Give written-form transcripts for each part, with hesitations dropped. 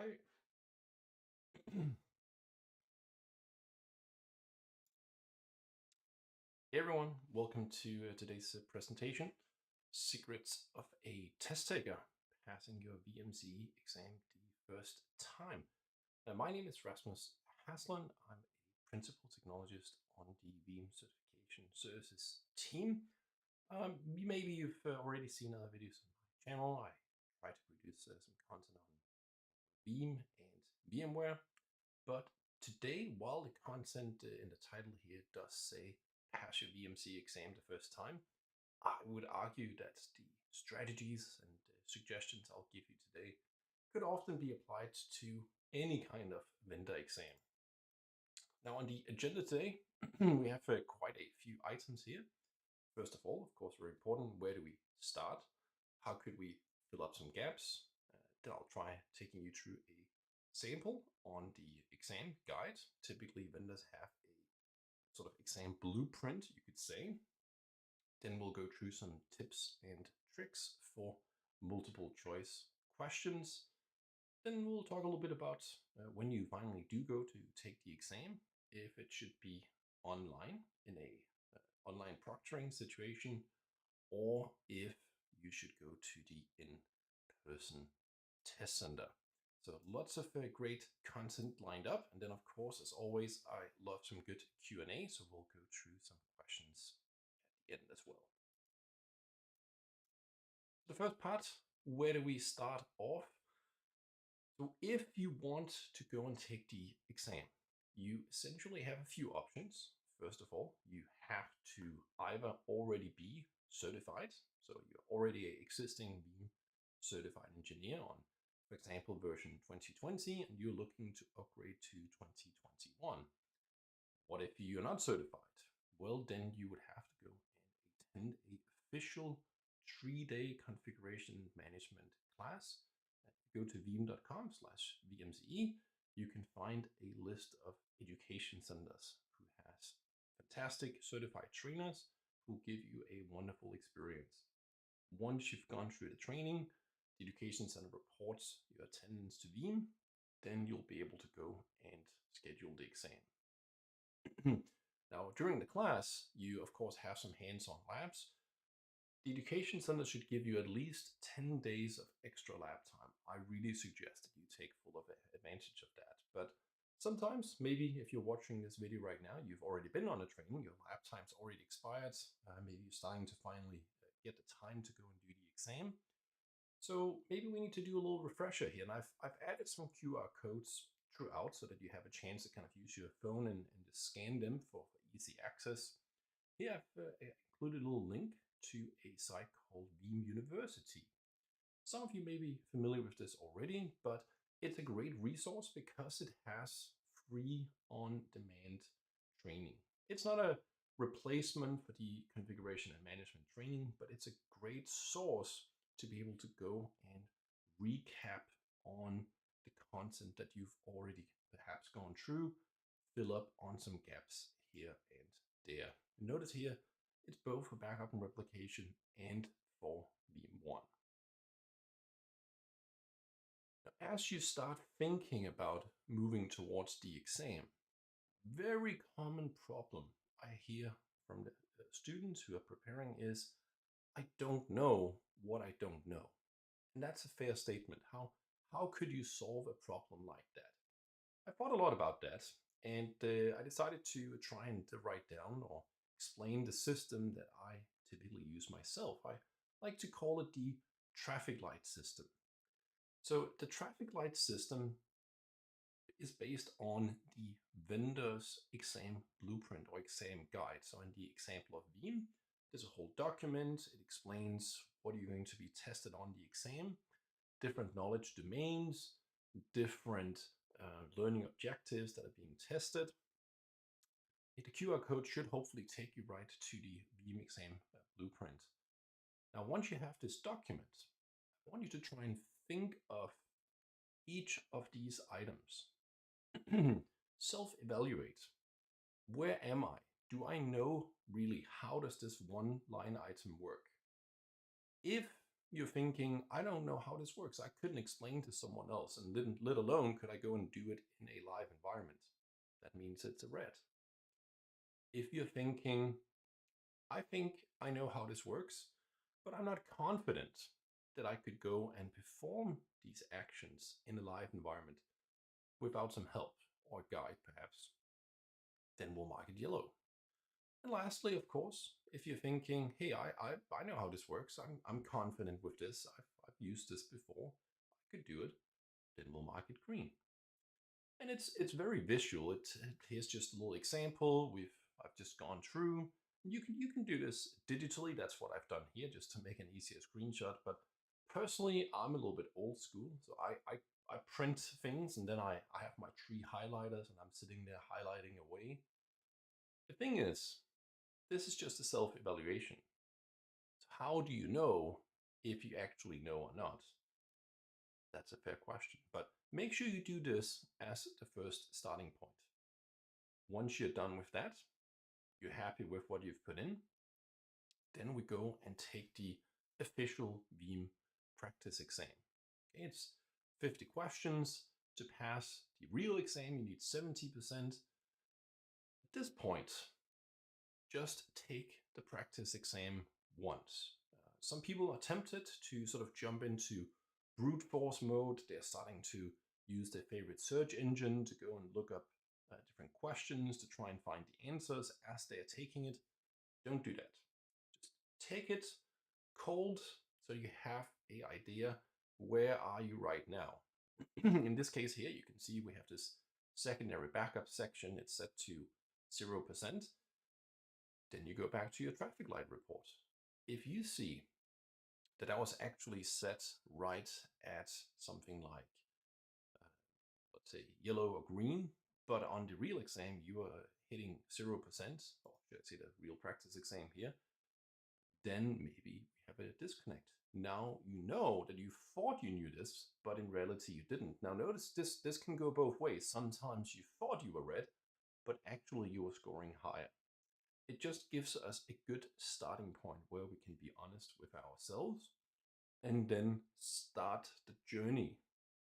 Hi. Hey everyone, welcome to today's presentation, Secrets of a Test Taker, Passing Your VMCE Exam the First Time. My name is Rasmus Haslund. I'm a Principal Technologist on the VM Certification Services team. Maybe you've already seen other videos on my channel. I try to produce some content on Veeam and VMware. But today, while the content in the title here does say pass your VMC exam the first time, I would argue that the strategies and suggestions I'll give you today could often be applied to any kind of vendor exam. Now on the agenda today, we have quite a few items here. First of all, of course, very important, where do we start? How could we fill up some gaps? Then I'll try taking you through a sample on the exam guide. Typically, vendors have a sort of exam blueprint, you could say. Then we'll go through some tips and tricks for multiple choice questions. Then we'll talk a little bit about when you finally do go to take the exam, if it should be online in a online proctoring situation, or if you should go to the in-person test center. So lots of great content lined up. And then of course, as always, I love some good Q&A. So we'll go through some questions at the end as well. The first part, where do we start off? So if you want to go and take the exam, you essentially have a few options. First of all, you have to either already be certified, so you're already an existing Veeam certified engineer on, for example, version 2020, and you're looking to upgrade to 2021. What if you're not certified? Well, then you would have to go and attend an official 3-day configuration management class. Go to veeam.com/VMCE, you can find a list of education centers who has fantastic certified trainers who give you a wonderful experience. Once you've gone through the training, the education center reports your attendance to Veeam, then you'll be able to go and schedule the exam. Now, during the class, you of course have some hands-on labs. The education center should give you at least 10 days of extra lab time. I really suggest that you take full advantage of that. But sometimes, maybe if you're watching this video right now, you've already been on a training, your lab time's already expired. Maybe you're starting to finally get the time to go and do the exam. So maybe we need to do a little refresher here. And I've added some QR codes throughout so that you have a chance to kind of use your phone and just scan them for easy access. Here I've included a little link to a site called Veeam University. Some of you may be familiar with this already, but it's a great resource because it has free on-demand training. It's not a replacement for the configuration and management training, but it's a great source to be able to go and recap on the content that you've already perhaps gone through, fill up on some gaps here and there. And notice here, it's both for backup and replication and for VM1. Now, as you start thinking about moving towards the exam, very common problem I hear from the students who are preparing is, I don't know what I don't know. And that's a fair statement. How could you solve a problem like that? I thought a lot about that, and I decided to try and write down or explain the system that I typically use myself. I like to call it the traffic light system. So the traffic light system is based on the vendor's exam blueprint or exam guide. So in the example of Veeam, there's a whole document. It explains what you're going to be tested on the exam, different knowledge domains, different learning objectives that are being tested. The QR code should hopefully take you right to the Veeam exam blueprint. Now, once you have this document, I want you to try and think of each of these items. Self-evaluate. Where am I? Do I know really how does this one line item work? If you're thinking, I don't know how this works. I couldn't explain to someone else, and let alone could I go and do it in a live environment. That means it's a red. If you're thinking, I think I know how this works, but I'm not confident that I could go and perform these actions in a live environment without some help or guide perhaps, then we'll mark it yellow. And lastly, of course, if you're thinking, hey, I know how this works, I'm confident with this, I've used this before, I could do it, then we'll mark it green. And it's very visual. Here's just a little example I've just gone through. You can do this digitally. That's what I've done here, just to make an easier screenshot. But personally, I'm a little bit old school, so I print things and then I have my 3 highlighters and I'm sitting there highlighting away. The thing is, this is just a self-evaluation. So how do you know if you actually know or not? That's a fair question, but make sure you do this as the first starting point. Once you're done with that, you're happy with what you've put in, then we go and take the official Veeam practice exam. Okay, it's 50 questions. To pass the real exam, you need 70%. At this point, just take the practice exam once. Some people are tempted to sort of jump into brute force mode. They're starting to use their favorite search engine to go and look up different questions to try and find the answers as they're taking it. Don't do that. Just take it cold so you have an idea, where are you right now? In this case here, you can see we have this secondary backup section. It's set to 0%. Then you go back to your traffic light report. If you see that I was actually set right at something like, let's say, yellow or green, but on the real exam you are hitting 0%, or should I say the real practice exam here, then maybe we have a disconnect. Now you know that you thought you knew this, but in reality you didn't. Now notice this can go both ways. Sometimes you thought you were red, but actually you were scoring higher. It just gives us a good starting point where we can be honest with ourselves and then start the journey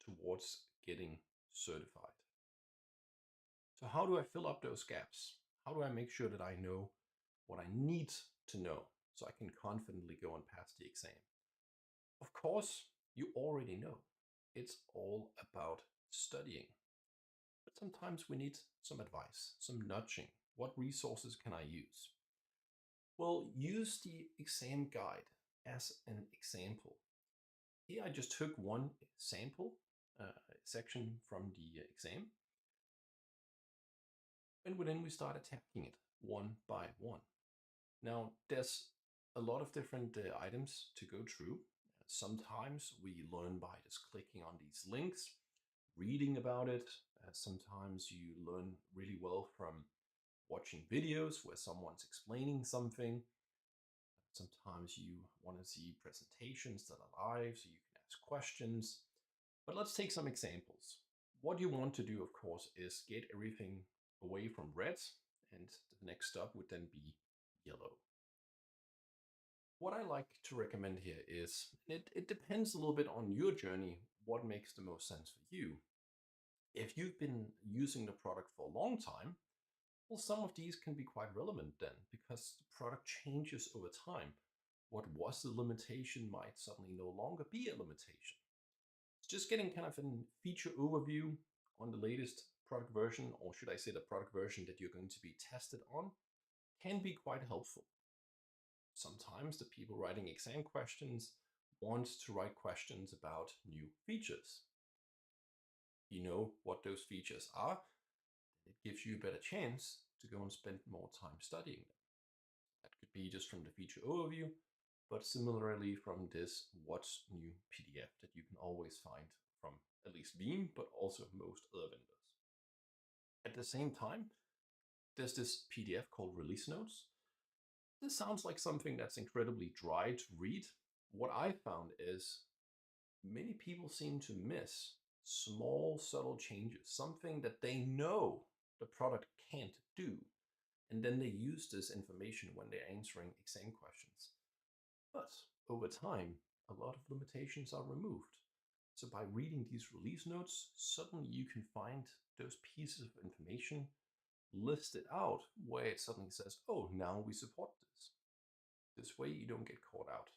towards getting certified. So how do I fill up those gaps? How do I make sure that I know what I need to know so I can confidently go and pass the exam? Of course, you already know. It's all about studying. But sometimes we need some advice, some nudging. What resources can I use? Well, use the exam guide as an example. Here I just took one sample section from the exam, and then we start attacking it one by one. Now, there's a lot of different items to go through. Sometimes we learn by just clicking on these links, reading about it. Sometimes you learn really well from watching videos where someone's explaining something. Sometimes you want to see presentations that are live so you can ask questions. But let's take some examples. What you want to do, of course, is get everything away from red, and the next step would then be yellow. What I like to recommend here is, it depends a little bit on your journey, what makes the most sense for you. If you've been using the product for a long time, well, some of these can be quite relevant then, because the product changes over time. What was the limitation might suddenly no longer be a limitation. It's just getting kind of a feature overview on the latest product version, or should I say the product version that you're going to be tested on, can be quite helpful. Sometimes the people writing exam questions want to write questions about new features. You know what those features are, it gives you a better chance to go and spend more time studying them. That could be just from the feature overview, but similarly from this What's New PDF that you can always find from at least Veeam, but also most other vendors. At the same time, there's this PDF called Release Notes. This sounds like something that's incredibly dry to read. What I found is many people seem to miss small, subtle changes, something that they know the product can't do. And then they use this information when they're answering exam questions. But over time, a lot of limitations are removed. So by reading these release notes, suddenly you can find those pieces of information listed out where it suddenly says, oh, now we support this. This way you don't get caught out.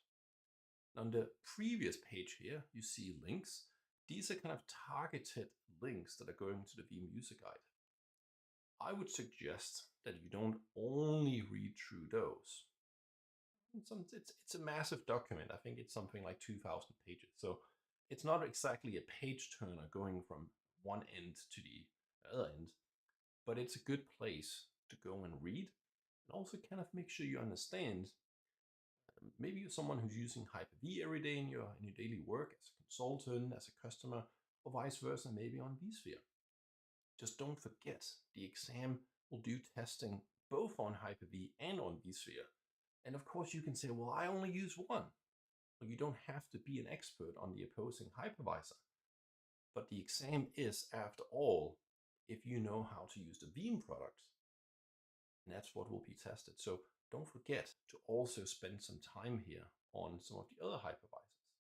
On the previous page here, you see links. These are kind of targeted links that are going to the Veeam user guide. I would suggest that you don't only read through those. It's a massive document. I think it's something like 2,000 pages. So it's not exactly a page turner going from one end to the other end, but it's a good place to go and read and also kind of make sure you understand. Maybe you're someone who's using Hyper-V every day in your daily work as a consultant, as a customer, or vice versa, maybe on vSphere. Just don't forget, the exam will do testing both on Hyper-V and on vSphere. And of course you can say, well, I only use one. Well, you don't have to be an expert on the opposing hypervisor. But the exam is, after all, if you know how to use the Veeam product. And that's what will be tested. So don't forget to also spend some time here on some of the other hypervisors.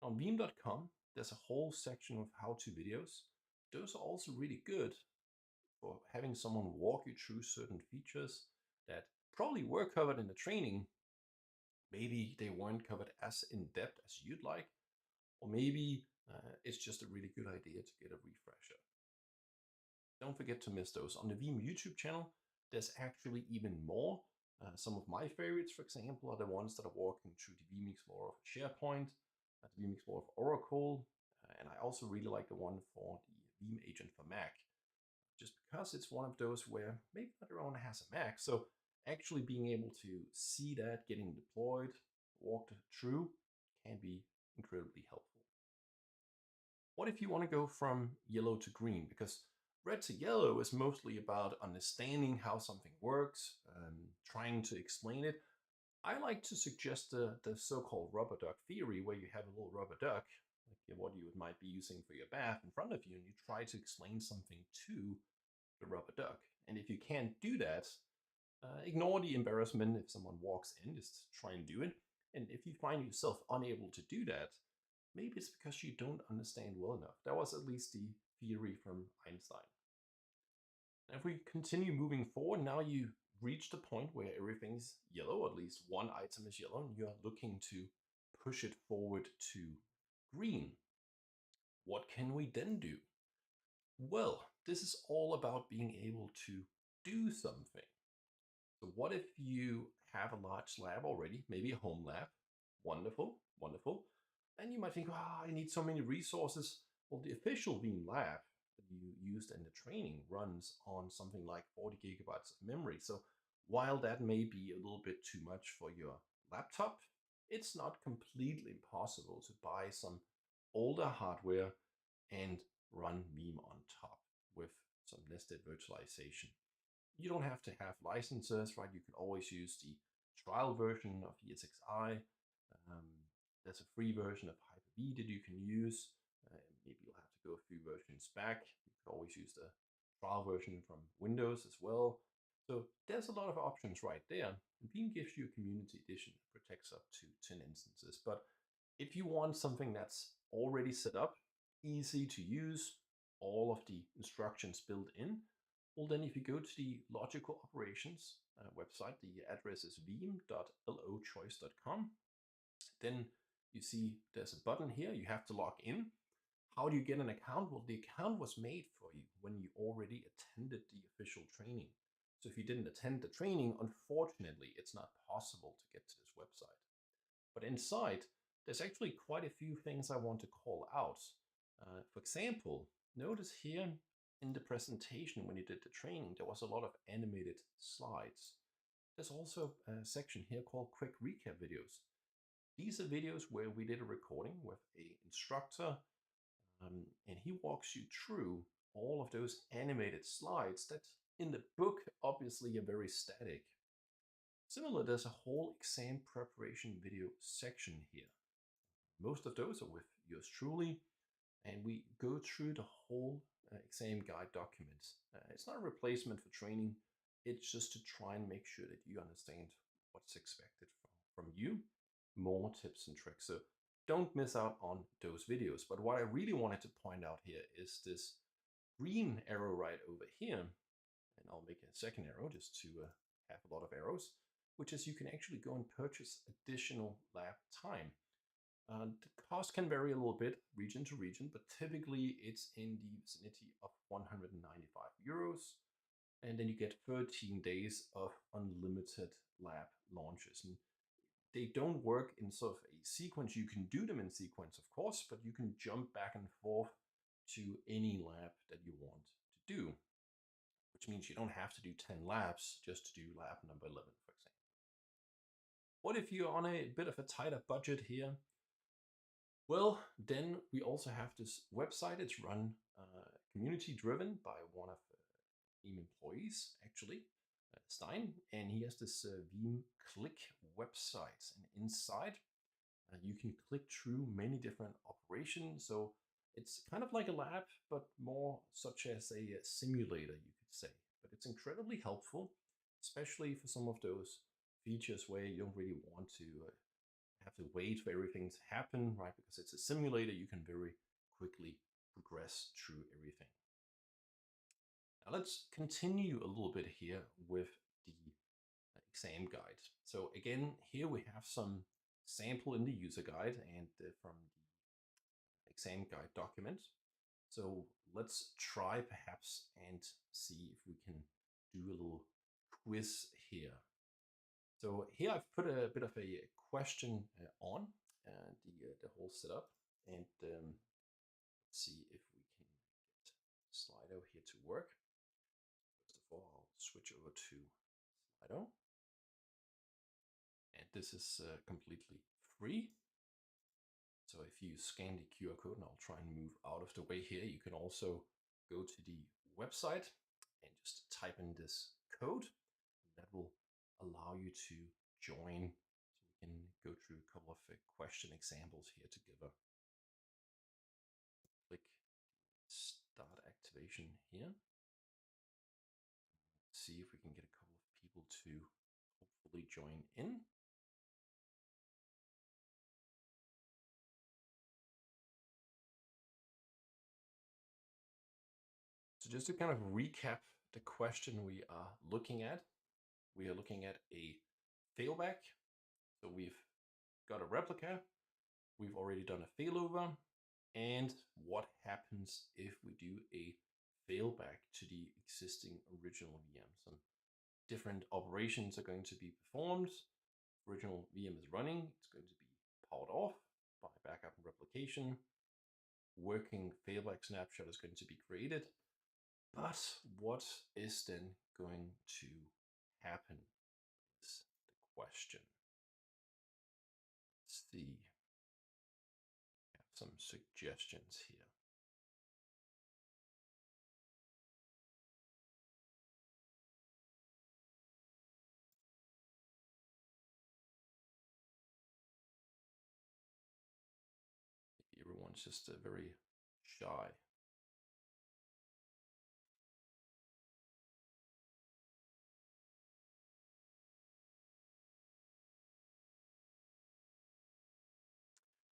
On Veeam.com, there's a whole section of how-to videos. Those are also really good for having someone walk you through certain features that probably were covered in the training. Maybe they weren't covered as in depth as you'd like, or maybe it's just a really good idea to get a refresher. Don't forget to miss those. On the Veeam YouTube channel, there's actually even more. Some of my favorites, for example, are the ones that are walking through the Veeam Explorer for SharePoint, the Veeam Explorer for Oracle, and I also really like the one for the Veeam Agent for Mac, just because it's one of those where maybe not everyone has a Mac, so actually being able to see that getting deployed, walked through, can be incredibly helpful. What if you want to go from yellow to green? Because red to yellow is mostly about understanding how something works, trying to explain it. I like to suggest the so-called rubber duck theory, where you have a little rubber duck, like what you might be using for your bath in front of you, and you try to explain something to the rubber duck. And if you can't do that, ignore the embarrassment if someone walks in, just try and do it. And if you find yourself unable to do that, maybe it's because you don't understand well enough. That was at least the theory from Einstein. And if we continue moving forward, now you reach the point where everything's yellow, or at least one item is yellow, and you're looking to push it forward to green. What can we then do? Well, this is all about being able to do something. So what if you have a large lab already, maybe a home lab? Wonderful, wonderful. And you might think, I need so many resources. Well, the official Veeam lab that you used in the training runs on something like 40 gigabytes of memory. So while that may be a little bit too much for your laptop, it's not completely impossible to buy some older hardware and run Veeam on top with some nested virtualization. You don't have to have licenses, right? You can always use the trial version of ESXi. There's a free version of Hyper-V that you can use. Maybe you'll have to go a few versions back. You could always use the trial version from Windows as well. So there's a lot of options right there. And Veeam gives you a community edition that protects up to 10 instances. But if you want something that's already set up, easy to use, all of the instructions built in, well, then if you go to the logical operations website, the address is veeam.lochoice.com. Then you see there's a button here. You have to log in. How do you get an account? Well, the account was made for you when you already attended the official training. So if you didn't attend the training, unfortunately, it's not possible to get to this website. But inside, there's actually quite a few things I want to call out. For example, notice here in the presentation when you did the training, there was a lot of animated slides. There's also a section here called quick recap videos. These are videos where we did a recording with an instructor, and he walks you through all of those animated slides that in the book obviously are very static. Similar, there's a whole exam preparation video section here. Most of those are with yours truly, and we go through the whole exam guide documents. It's not a replacement for training. It's just to try and make sure that you understand what's expected from you. more tips and tricks. So don't miss out on those videos. But what I really wanted to point out here is this green arrow right over here. And I'll make a second arrow just to have a lot of arrows, which is you can actually go and purchase additional lab time. The cost can vary a little bit region to region, but typically it's in the vicinity of 195 euros. And then you get 13 days of unlimited lab launches. And they don't work in sort of a sequence. You can do them in sequence, of course, but you can jump back and forth to any lab that you want to do, which means you don't have to do 10 labs just to do lab number 11, for example. What if you're on a bit of a tighter budget here? Well, then we also have this website. It's run community driven by one of the team employees, actually, Stein, and he has this Veeam Click website. And inside, you can click through many different operations. So it's kind of like a lab, but more such as a simulator, you could say. But it's incredibly helpful, especially for some of those features where you don't really want to have to wait for everything to happen, right? Because it's a simulator, you can very quickly progress through everything. Now let's continue a little bit here with the exam guide. So again, here we have some sample in the user guide and from the exam guide document. So let's try perhaps and see if we can do a little quiz here. So here I've put a bit of a question on the whole setup, and let's see if we can get Slido here to work. First of all, I'll switch over to Slido, and this is completely free. So if you scan the QR code, and I'll try and move out of the way here, you can also go to the website and just type in this code, and that will allow you to join. So we can go through a couple of question examples here together. Click start activation here. See if we can get a couple of people to hopefully join in. So just to kind of recap the question we are looking at a failback. So we've got a replica, we've already done a failover, and what happens if we do a failback to the existing original VM. Some different operations are going to be performed. Original VM is running, it's going to be powered off by backup and replication. Working failback snapshot is going to be created. But what is then going to happen is the question. Let's see. I have some suggestions here. Everyone's just very shy.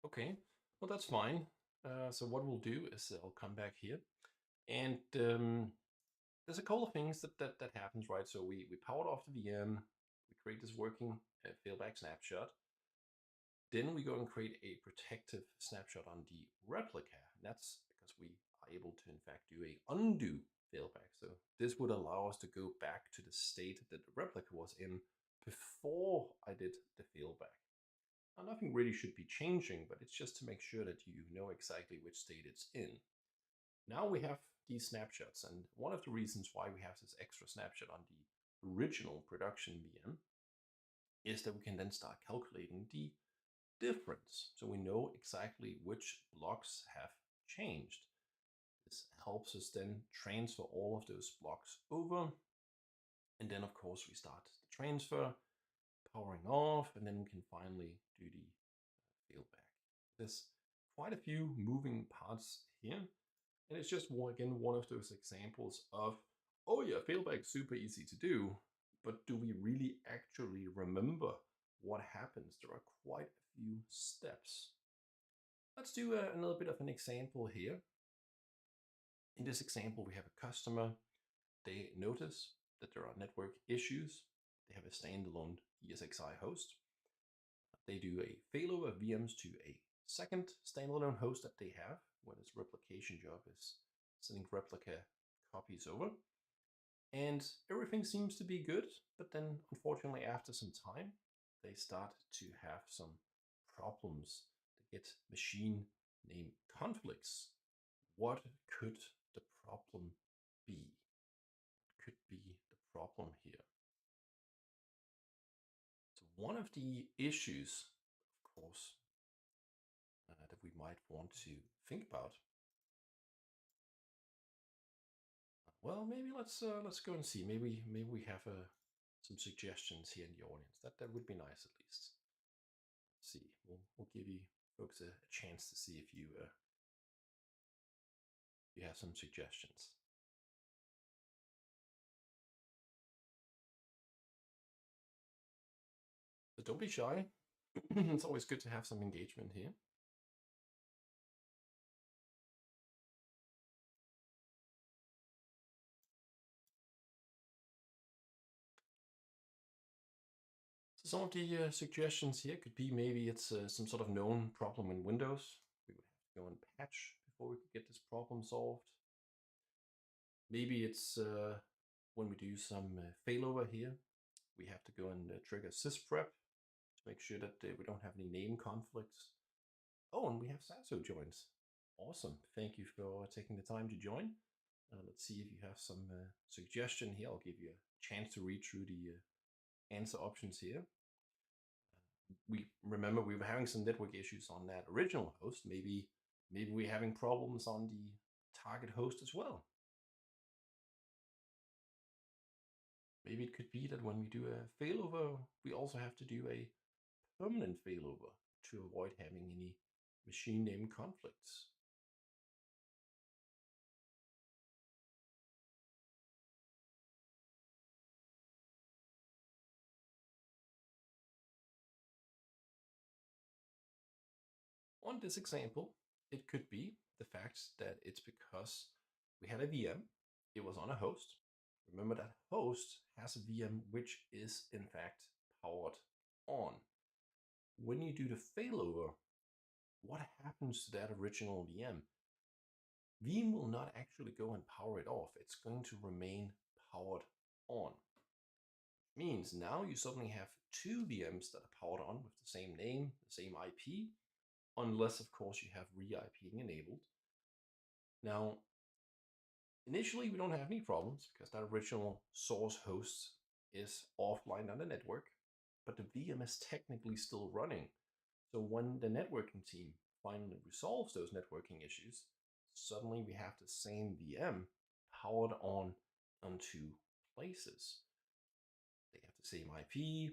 Okay, well that's fine. So what we'll do is I'll come back here, and there's a couple of things that happens, right? So we powered off the VM, we create this working failback snapshot. Then we go and create a protective snapshot on the replica. And that's because we are able to, in fact, do a undo failback. So this would allow us to go back to the state that the replica was in before I did the failback. Now, nothing really should be changing, but it's just to make sure that you know exactly which state it's in. Now we have these snapshots, and one of the reasons why we have this extra snapshot on the original production VM is that we can then start calculating the difference. So we know exactly which blocks have changed. This helps us then transfer all of those blocks over. And then of course we start the transfer, powering off, and then we can finally do the failback. There's quite a few moving parts here. And it's just again one of those examples of, oh yeah, failback super easy to do, but do we really actually remember what happens. There are quite a few steps. Let's do a little bit of an example here. In this example, we have a customer. They notice that there are network issues. They have a standalone ESXi host. They do a failover of VMs to a second standalone host that they have when its replication job is sending replica copies over. And everything seems to be good, but then unfortunately after some time, they start to have some problems. They get machine name conflicts. What could the problem be? Could be the problem here? So one of the issues, of course, that we might want to think about. Well, maybe let's go and see. Maybe we have some suggestions here in the audience. That would be nice at least. Let's see, we'll give you folks a chance to see if you have some suggestions. But don't be shy. It's always good to have some engagement here. So some of the suggestions here could be maybe it's some sort of known problem in Windows. We would have to go and patch before we could get this problem solved. Maybe it's when we do some failover here, we have to go and trigger sysprep to make sure that we don't have any name conflicts. Oh, and we have Sasso joins. Awesome. Thank you for taking the time to join. Let's see if you have some suggestion here. I'll give you a chance to read through the answer options here. We remember we were having some network issues on that original host. Maybe we're having problems on the target host as well. Maybe it could be that when we do a failover, we also have to do a permanent failover to avoid having any machine name conflicts. On this example, it could be the fact that it's because we had a VM, it was on a host. Remember that host has a VM which is in fact powered on. When you do the failover, what happens to that original VM? VM will not actually go and power it off. It's going to remain powered on. Means now you suddenly have two VMs that are powered on with the same name, the same IP, unless of course you have re-IPing enabled. Now, initially we don't have any problems because that original source host is offline on the network, but the VM is technically still running. So when the networking team finally resolves those networking issues, suddenly we have the same VM powered on two places. They have the same IP,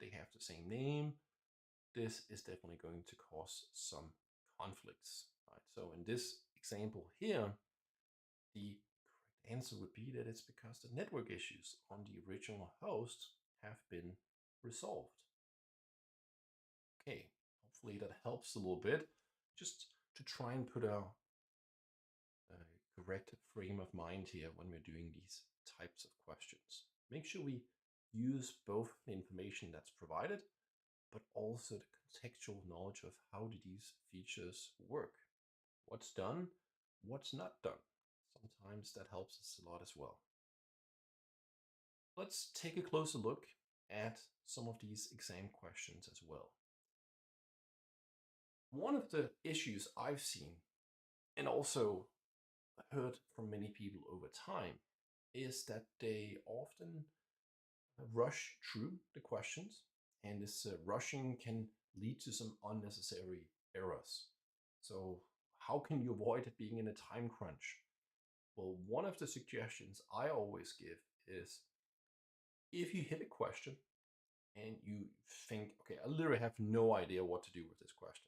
they have the same name. This is definitely going to cause some conflicts. Right? So in this example here, the correct answer would be that it's because the network issues on the original host have been resolved. Okay, hopefully that helps a little bit, just to try and put a correct frame of mind here when we're doing these types of questions. Make sure we use both the information that's provided, but also the contextual knowledge of how do these features work. What's done, what's not done. Sometimes that helps us a lot as well. Let's take a closer look at some of these exam questions as well. One of the issues I've seen and also heard from many people over time is that they often rush through the questions, and this rushing can lead to some unnecessary errors. So how can you avoid being in a time crunch? Well, one of the suggestions I always give is if you hit a question and you think, okay, I literally have no idea what to do with this question.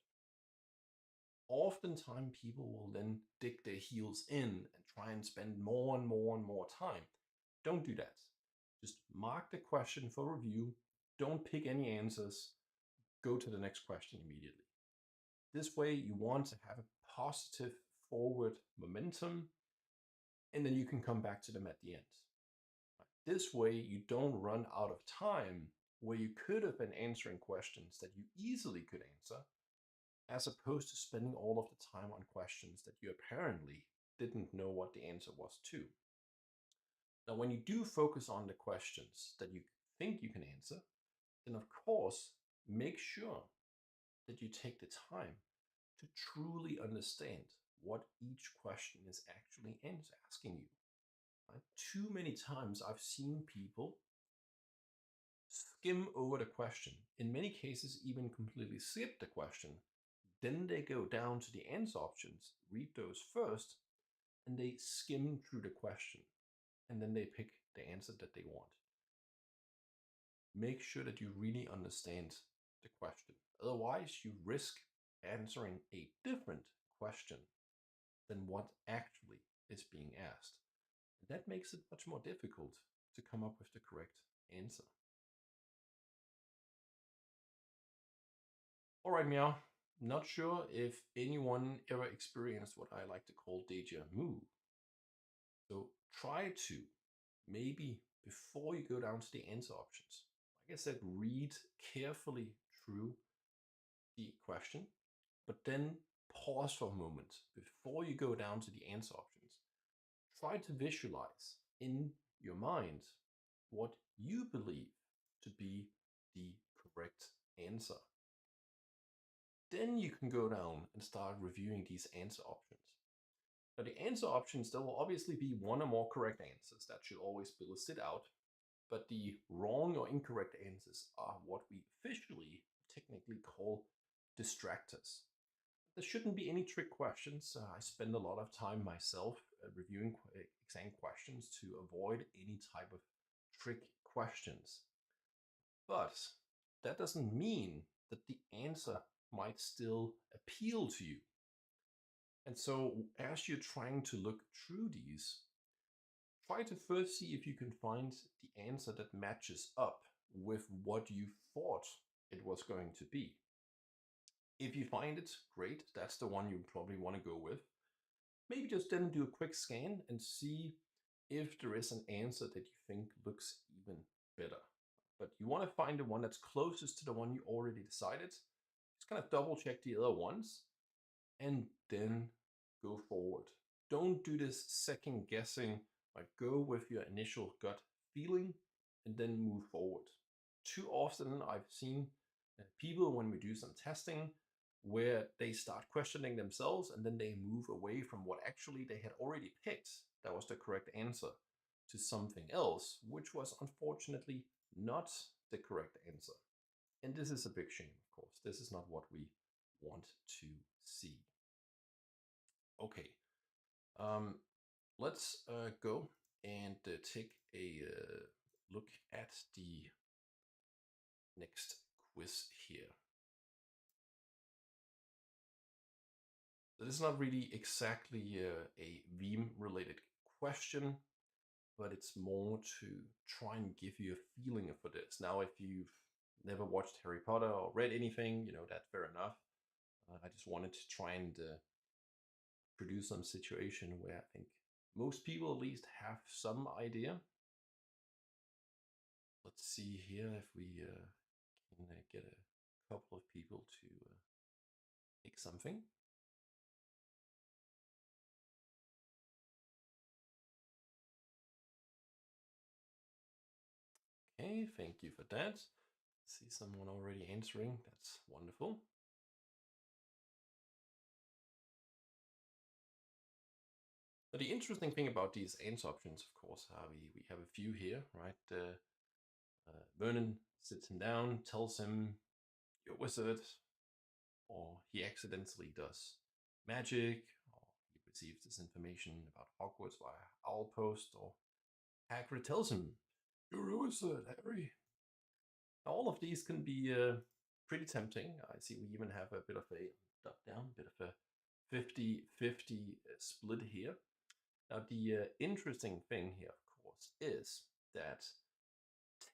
Oftentimes people will then dig their heels in and try and spend more and more and more time. Don't do that. Just mark the question for review. Don't pick any answers. go to the next question immediately. This way, you want to have a positive forward momentum, and then you can come back to them at the end. This way, you don't run out of time where you could have been answering questions that you easily could answer, as opposed to spending all of the time on questions that you apparently didn't know what the answer was to. Now, when you do focus on the questions that you think you can answer, then of course, make sure that you take the time to truly understand what each question is actually asking you. Right? Too many times I've seen people skim over the question, in many cases even completely skip the question. Then they go down to the answer options, read those first, and they skim through the question, and then they pick the answer that they want. Make sure that you really understand the question. Otherwise, you risk answering a different question than what actually is being asked. And that makes it much more difficult to come up with the correct answer. All right, Meow. Not sure if anyone ever experienced what I like to call deja vu. So try to, maybe before you go down to the answer options, like I said, read carefully through the question, but then pause for a moment before you go down to the answer options. Try to visualize in your mind what you believe to be the correct answer. Then you can go down and start reviewing these answer options. Now, the answer options, there will obviously be one or more correct answers that should always be listed out, but the wrong or incorrect answers are what we officially technically call distractors. There shouldn't be any trick questions. I spend a lot of time myself reviewing exam questions to avoid any type of trick questions. But that doesn't mean that the answer might still appeal to you. And so as you're trying to look through these, try to first see if you can find the answer that matches up with what you thought it was going to be. If you find it, great, that's the one you probably want to go with. Maybe just then do a quick scan and see if there is an answer that you think looks even better. But you want to find the one that's closest to the one you already decided. Just kind of double check the other ones and then go forward. Don't do this second guessing, like go with your initial gut feeling and then move forward. Too often I've seen people, when we do some testing, where they start questioning themselves and then they move away from what actually they had already picked that was the correct answer to something else, which was unfortunately not the correct answer. And this is a big shame, of course. This is not what we want to see. Okay, let's go and take a look at the next quiz here. So this is not really exactly a VMCE related question, but it's more to try and give you a feeling for this. Now, if you've never watched Harry Potter or read anything, that's fair enough. I just wanted to try and produce some situation where I think most people at least have some idea. Let's see here if we can get a couple of people to pick something. Okay, thank you for that. See someone already answering. That's wonderful. But the interesting thing about these answer options, of course, we have a few here, right? Vernon sits him down, tells him, "You're a wizard," or he accidentally does magic, or he receives this information about Hogwarts via Owl Post, or Hagrid tells him, "You're a wizard, Harry." All of these can be pretty tempting. I see we even have a bit of a duck down, a bit of a 50-50 split here. Now, the interesting thing here, of course, is that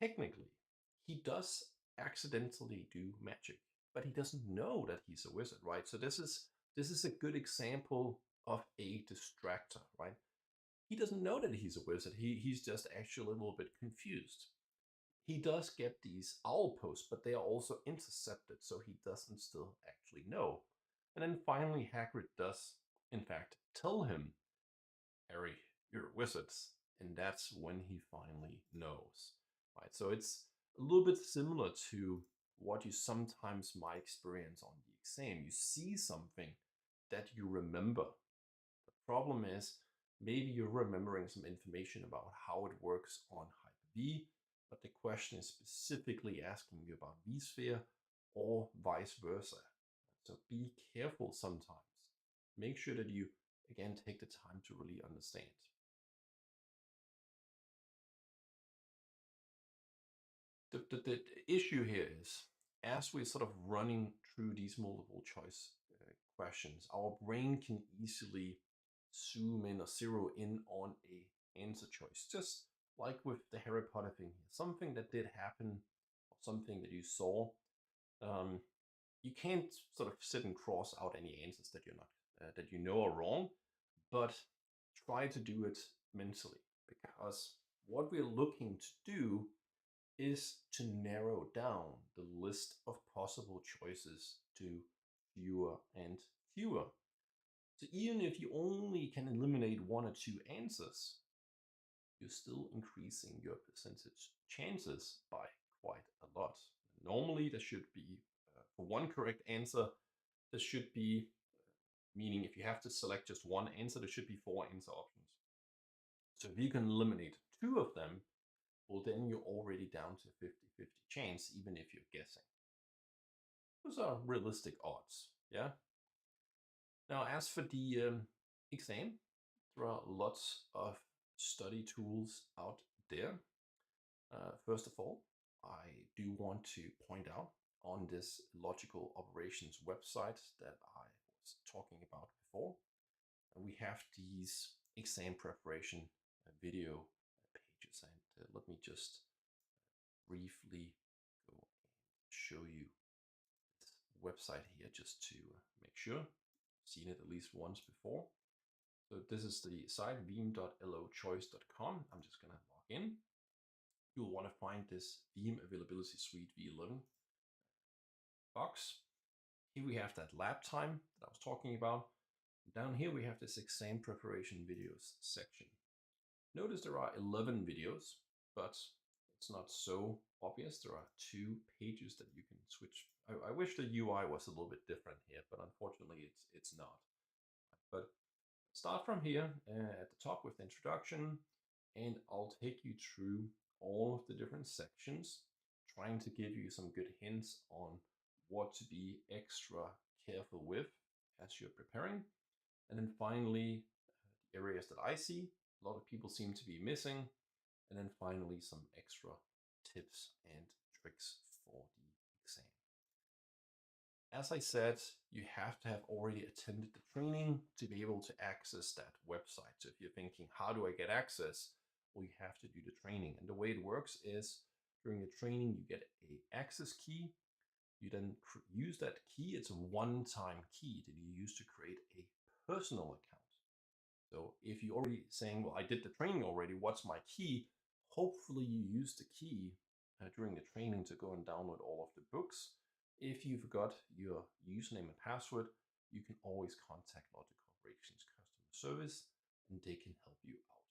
technically he does accidentally do magic. but he doesn't know that he's a wizard, right? So this is a good example of a distractor, right? He doesn't know that he's a wizard. He's just actually a little bit confused. He does get these owl posts, but they are also intercepted, so he doesn't still actually know. And then finally, Hagrid does, in fact, tell him, Harry, you're wizards. And that's when he finally knows. Right? So it's a little bit similar to what you sometimes might experience on the exam. You see something that you remember. The problem is maybe you're remembering some information about how it works on Hyper-V, but the question is specifically asking you about vSphere or vice versa. So be careful sometimes. Make sure that you, again, take the time to really understand. The issue here is, as we're sort of running through these multiple choice questions, our brain can easily zoom in or zero in on a answer choice, just like with the Harry Potter thing here. Something that did happen, or something that you saw. Um, you can't sort of sit and cross out any answers that you're not that you know are wrong, but try to do it mentally, because what we're looking to do is to narrow down the list of possible choices to fewer and fewer. So even if you only can eliminate one or two answers, you're still increasing your percentage chances by quite a lot. Normally, there should be, for one correct answer, there should be, meaning if you have to select just one answer, there should be 4 answer options. So if you can eliminate 2 of them, well, then you're already down to 50-50 chance, even if you're guessing. Those are realistic odds, yeah? Now, as for the exam, there are lots of study tools out there. First of all, I do want to point out on this logical operations website that I was talking about before, we have these exam preparation video pages. And let me just briefly go and show you this website here just to make sure I've seen it at least once before. So this is the site veeam.lochoice.com. I'm just going to log in. You'll want to find this Veeam Availability Suite V11 box. Here we have that lab time that I was talking about. Down here we have this exam preparation videos section. Notice there are 11 videos, but it's not so obvious. There are 2 pages that you can switch. I wish the UI was a little bit different here, but unfortunately it's not. But start from here at the top with the introduction, and I'll take you through all of the different sections, trying to give you some good hints on what to be extra careful with as you're preparing. And then finally, the areas that I see a lot of people seem to be missing. And then finally, some extra tips and tricks for the exam. As I said, you have to have already attended the training to be able to access that website. So if you're thinking, how do I get access? Well, you have to do the training. And the way it works is during the training, you get a access key. You then use that key. It's a one-time key that you use to create a personal account. So if you're already saying, well, I did the training already, what's my key? Hopefully you use the key during the training to go and download all of the books. If you forgot your username and password, you can always contact Logic Corporation's customer service and they can help you out.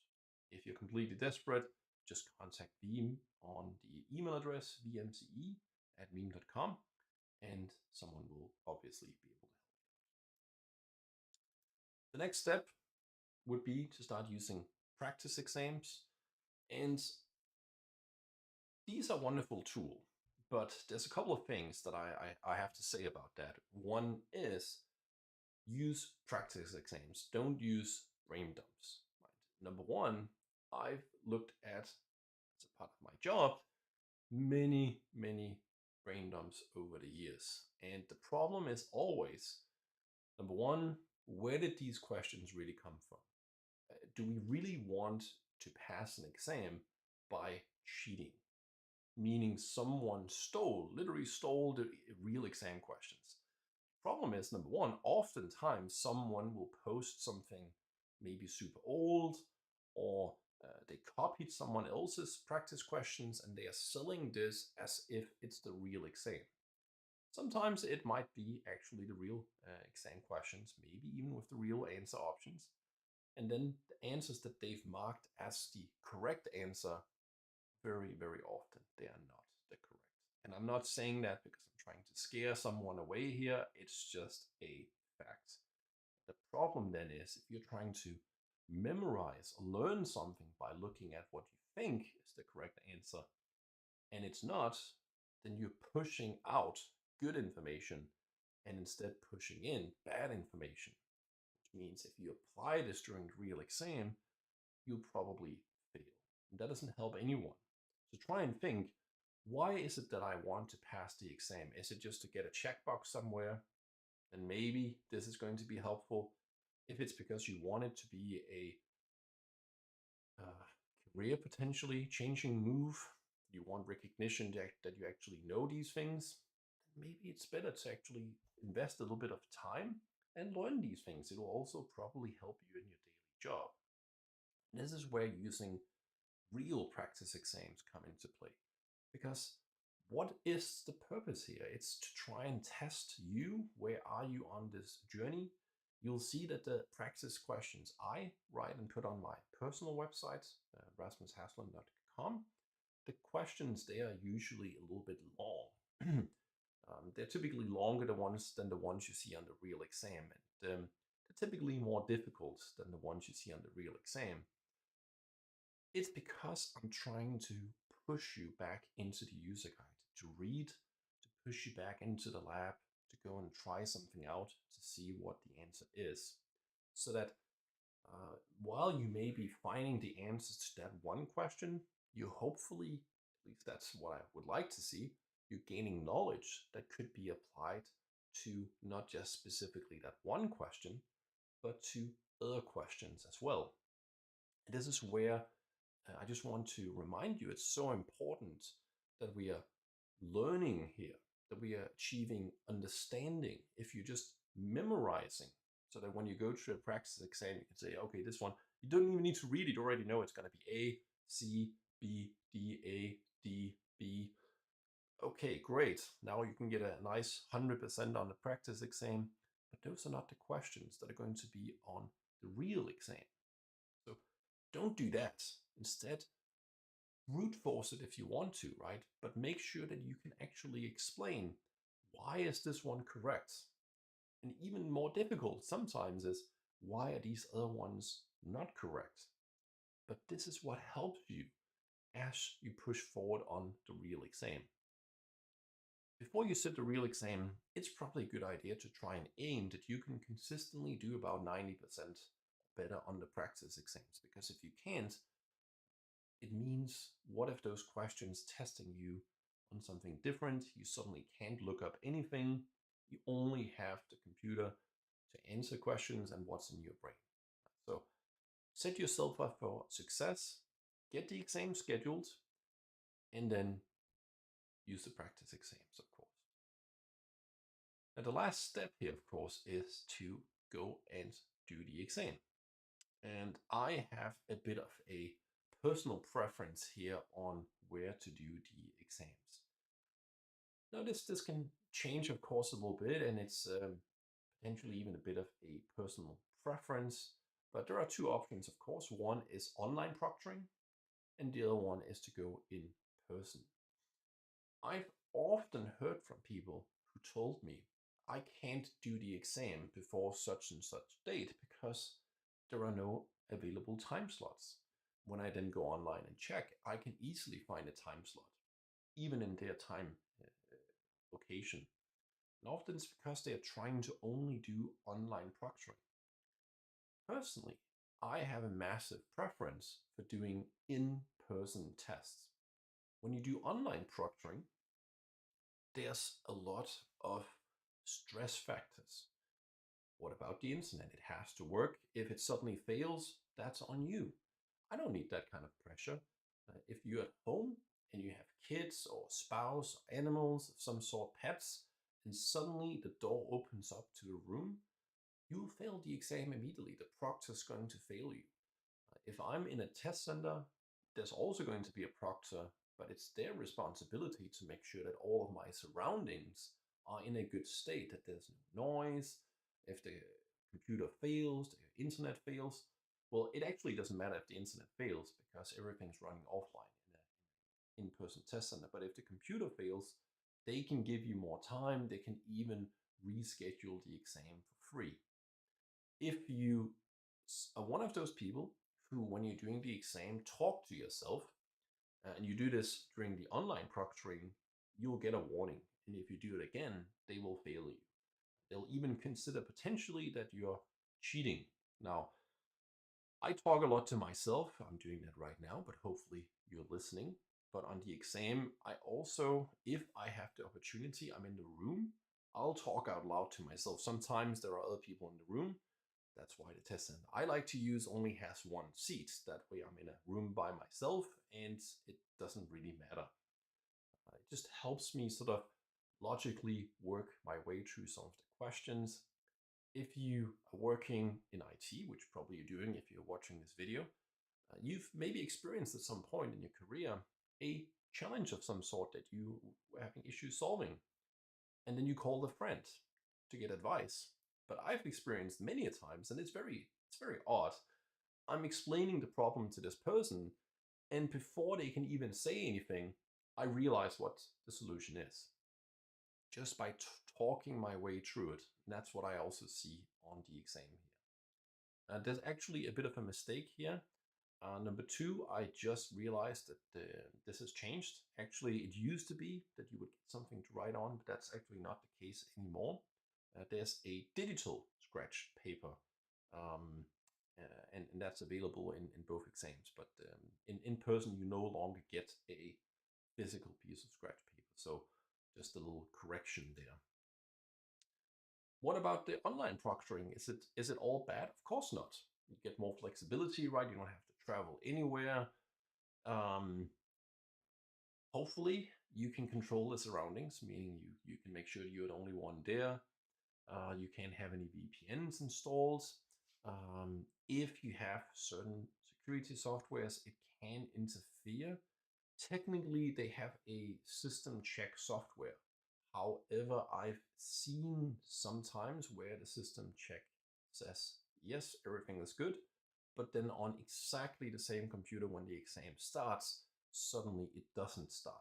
If you're completely desperate, just contact Veeam on the email address vmce@veeam.com and someone will obviously be able to help you. The next step would be to start using practice exams. And these are a wonderful tool, but there's a couple of things that I have to say about that. One is use practice exams. Don't use brain dumps. Right? Number one, I've looked at, as a part of my job, many brain dumps over the years. And the problem is always, number one, where did these questions really come from? Do we really want to pass an exam by cheating? meaning someone literally stole the real exam questions. Problem is, number one, oftentimes someone will post something maybe super old, or they copied someone else's practice questions and they are selling this as if it's the real exam. Sometimes it might be actually the real exam questions, maybe even with the real answer options. And then the answers that they've marked as the correct answer, very, very often, they are not the correct. And I'm not saying that because I'm trying to scare someone away here. It's just a fact. The problem then is if you're trying to memorize or learn something by looking at what you think is the correct answer and it's not, then you're pushing out good information and instead pushing in bad information. Which means if you apply this during the real exam, you'll probably fail. And that doesn't help anyone. So try and think, why is it that I want to pass the exam? Is it just to get a checkbox somewhere? Then maybe this is going to be helpful. If it's because you want it to be a career potentially changing move, you want recognition that you actually know these things, then maybe it's better to actually invest a little bit of time and learn these things. It will also probably help you in your daily job. And this is where using real practice exams come into play. Because what is the purpose here? It's to try and test you. Where are you on this journey? You'll see that the practice questions I write and put on my personal website, rasmushaslund.com, the questions, they are usually a little bit long. They're typically longer than the ones you see on the real exam, and they're typically more difficult than the ones you see on the real exam. It's because I'm trying to push you back into the user guide, to read, to push you back into the lab, to go and try something out to see what the answer is. So that while you may be finding the answers to that one question, you hopefully, at least that's what I would like to see, you're gaining knowledge that could be applied to not just specifically that one question, but to other questions as well. And this is where I just want to remind you, it's so important that we are learning here, that we are achieving understanding. If you're just memorizing, so that when you go to a practice exam, you can say, okay, this one, you don't even need to read it, you already know it's going to be A, C, B, D, A, D, B. Okay, great. Now you can get a nice 100% on the practice exam, but those are not the questions that are going to be on the real exam. So don't do that. Instead, brute force it if you want to, right? But make sure that you can actually explain, why is this one correct? And even more difficult sometimes is, why are these other ones not correct? But this is what helps you as you push forward on the real exam. Before you sit the real exam, it's probably a good idea to try and aim that you can consistently do about 90% better on the practice exams. Because if you can't, it means, what if those questions testing you on something different? You suddenly can't look up anything. You only have the computer to answer questions and what's in your brain. So set yourself up for success, get the exam scheduled, and then use the practice exams, of course. Now, the last step here, of course, is to go and do the exam. And I have a bit of a personal preference here on where to do the exams. Now, this can change, of course, a little bit, and it's potentially even a bit of a personal preference. But there are two options, of course. One is online proctoring, and the other one is to go in person. I've often heard from people who told me, I can't do the exam before such and such date because there are no available time slots. When I then go online and check, I can easily find a time slot, even in their time location. And often it's because they are trying to only do online proctoring. Personally, I have a massive preference for doing in-person tests. When you do online proctoring, there's a lot of stress factors. What about the internet? It has to work. If it suddenly fails, that's on you. I don't need that kind of pressure. If you're at home, and you have kids or spouse or animals of some sort, pets, and suddenly the door opens up to the room, you will fail the exam immediately. The proctor's going to fail you. If I'm in a test center, there's also going to be a proctor, but it's their responsibility to make sure that all of my surroundings are in a good state, that there's no noise. If the computer fails, the internet fails, well, it actually doesn't matter if the internet fails because everything's running offline in an in-person test center. But if the computer fails, they can give you more time. They can even reschedule the exam for free. If you are one of those people who, when you're doing the exam, talk to yourself, and you do this during the online proctoring, you'll get a warning. And if you do it again, they will fail you. They'll even consider potentially that you're cheating. Now, I talk a lot to myself. I'm doing that right now, but hopefully you're listening. But on the exam, I also, if I have the opportunity, I'm in the room, I'll talk out loud to myself. Sometimes there are other people in the room. That's why the test center I like to use only has one seat. That way I'm in a room by myself and it doesn't really matter. It just helps me sort of logically work my way through some of the questions. If you are working in IT, which probably you're doing if you're watching this video, you've maybe experienced at some point in your career a challenge of some sort that you were having issues solving. And then you call a friend to get advice. But I've experienced many a times, and it's very odd. I'm explaining the problem to this person, and before they can even say anything, I realize what the solution is just by talking my way through it. And that's what I also see on the exam here. There's actually a bit of a mistake here. Number two, I just realized that this has changed. Actually, it used to be that you would get something to write on, but that's actually not the case anymore. There's a digital scratch paper, um, and that's available in both exams. But in person, you no longer get a physical piece of scratch paper. So just a little correction there. What about the online proctoring? Is it all bad? Of course not. You get more flexibility, right? You don't have to travel anywhere. Um, Hopefully, you can control the surroundings, meaning you can make sure you're the only one there. You can't have any VPNs installed. If you have certain security softwares, it can interfere. Technically, they have a system check software. However, I've seen sometimes where the system check says, yes, everything is good, but then on exactly the same computer when the exam starts, suddenly it doesn't start.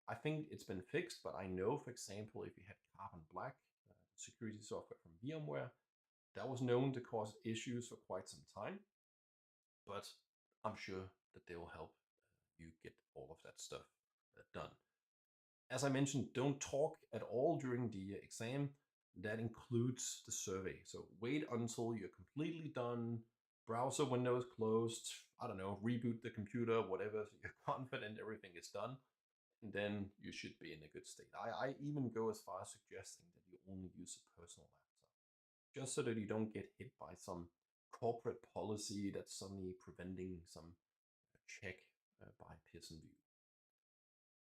I think it's been fixed, but I know, for example, if you had Carbon Black, security software from VMware, that was known to cause issues for quite some time, but I'm sure that they will help you get all of that stuff done. As I mentioned, don't talk at all during the exam. That includes the survey. So wait until you're completely done, browser window is closed, I don't know, reboot the computer, whatever, so you're confident everything is done, and then you should be in a good state. I even go as far as suggesting that you only use a personal laptop, just so that you don't get hit by some corporate policy that's suddenly preventing some check by Pearson VUE.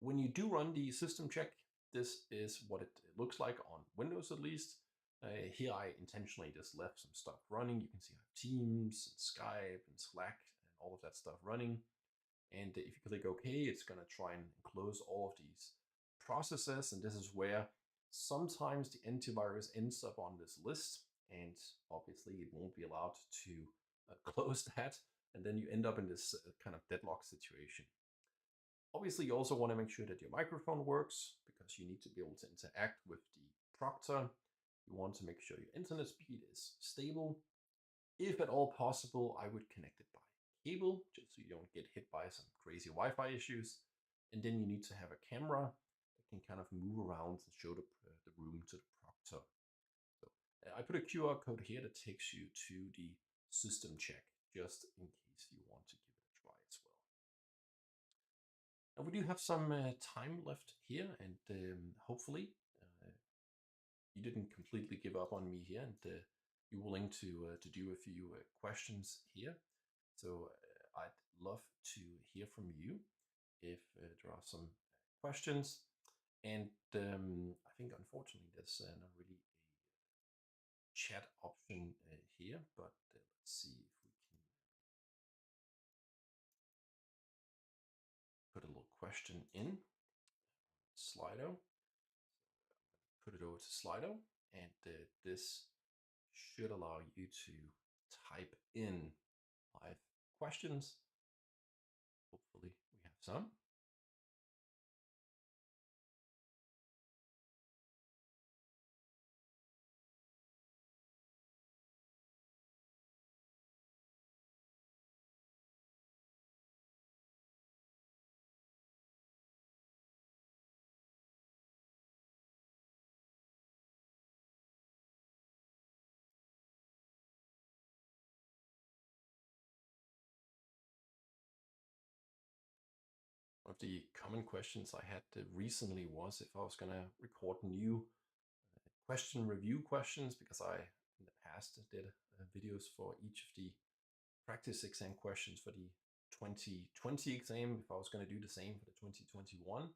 When you do run the system check, this is what it looks like on Windows at least. Here I intentionally just left some stuff running. You can see I have Teams and Skype and Slack and all of that stuff running. And if you click OK, it's going to try and close all of these processes. And this is where sometimes the antivirus ends up on this list. And obviously it won't be allowed to close that. And then you end up in this kind of deadlock situation. Obviously, you also want to make sure that your microphone works because you need to be able to interact with the proctor. You want to make sure your internet speed is stable. If at all possible, I would connect it by cable, just so you don't get hit by some crazy Wi-Fi issues. And then you need to have a camera that can kind of move around and show the room to the proctor. So I put a QR code here that takes you to the system check, just in case you want to give it a try as well. Now we do have some time left here, and hopefully you didn't completely give up on me here, and you're willing to do a few questions here. So I'd love to hear from you. if there are some questions. And I think unfortunately there's not really a chat option here, but let's see if we can put a little question in Slido. Put it over to Slido, and this should allow you to type in live questions. Hopefully we have some. One of the common questions I had recently was if I was going to record new question review questions, because I in the past did videos for each of the practice exam questions for the 2020 exam, if I was going to do the same for the 2021.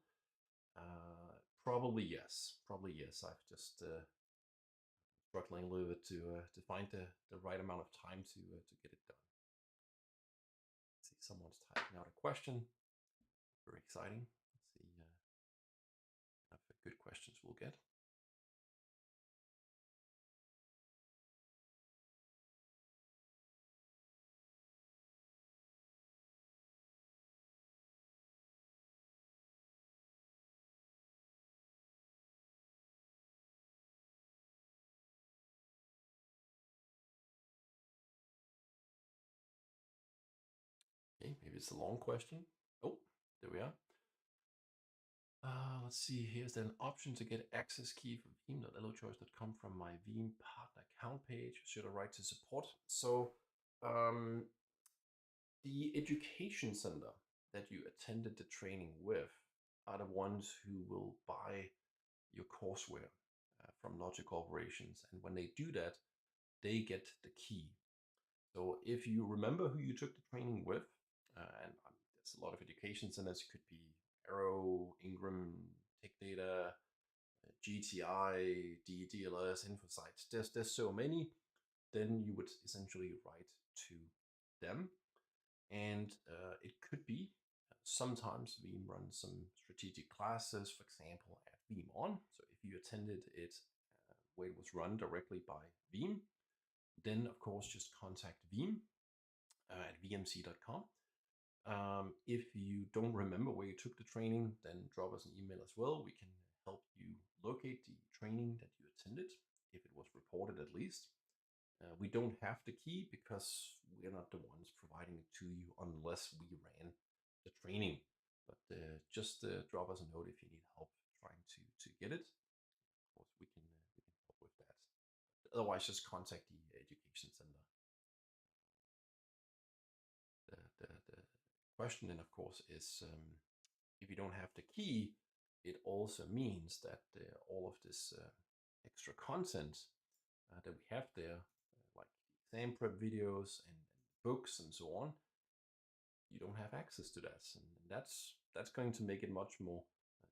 Probably yes. Probably yes. I've just struggling a little bit to find the right amount of time to get it done. See, someone's typing out a question. Very exciting. Let's see if good questions we'll get. Okay, maybe it's a long question. Oh, there we are. Let's see, here's an option to get access key for veeam.elochoice.com from my Veeam partner account page. Should I write to support? So the education center that you attended the training with are the ones who will buy your courseware from Logic Operations. And when they do that, they get the key. So if you remember who you took the training with, and there's a lot of education centers, it could be Arrow, Ingram, Tech Data, GTI, DLS, InfoSight. There's so many. Then you would essentially write to them, and it could be sometimes Veeam runs some strategic classes, for example, at Veeam On. So if you attended it where it was run directly by Veeam, then of course just contact Veeam at vmce.com. If you don't remember where you took the training, then drop us an email as well. We can help you locate the training that you attended, if it was reported at least. We don't have the key because we're not the ones providing it to you unless we ran the training. But just drop us a note if you need help trying to get it. Of course, we can help with that. Otherwise, just contact the education center. The question then, of course, is if you don't have the key, it also means that all of this extra content that we have there, like exam prep videos and books and so on, you don't have access to that, and that's going to make it much more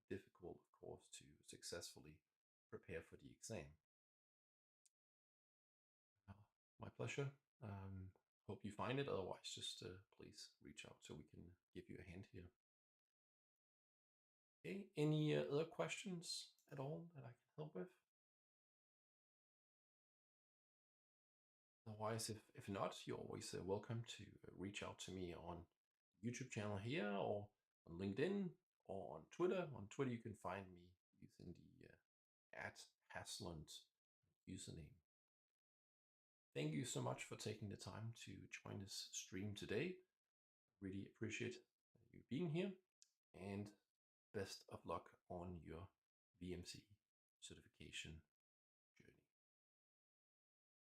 difficult, of course, to successfully prepare for the exam. My pleasure. Hope you find it. Otherwise, just please reach out so we can give you a hand here. Okay, any other questions at all that I can help with? Otherwise, if not, you're always welcome to reach out to me on the YouTube channel here, or on LinkedIn, or on Twitter. On Twitter, you can find me using the @Haslund username. Thank you so much for taking the time to join this stream today. Really appreciate you being here, and best of luck on your VMCE certification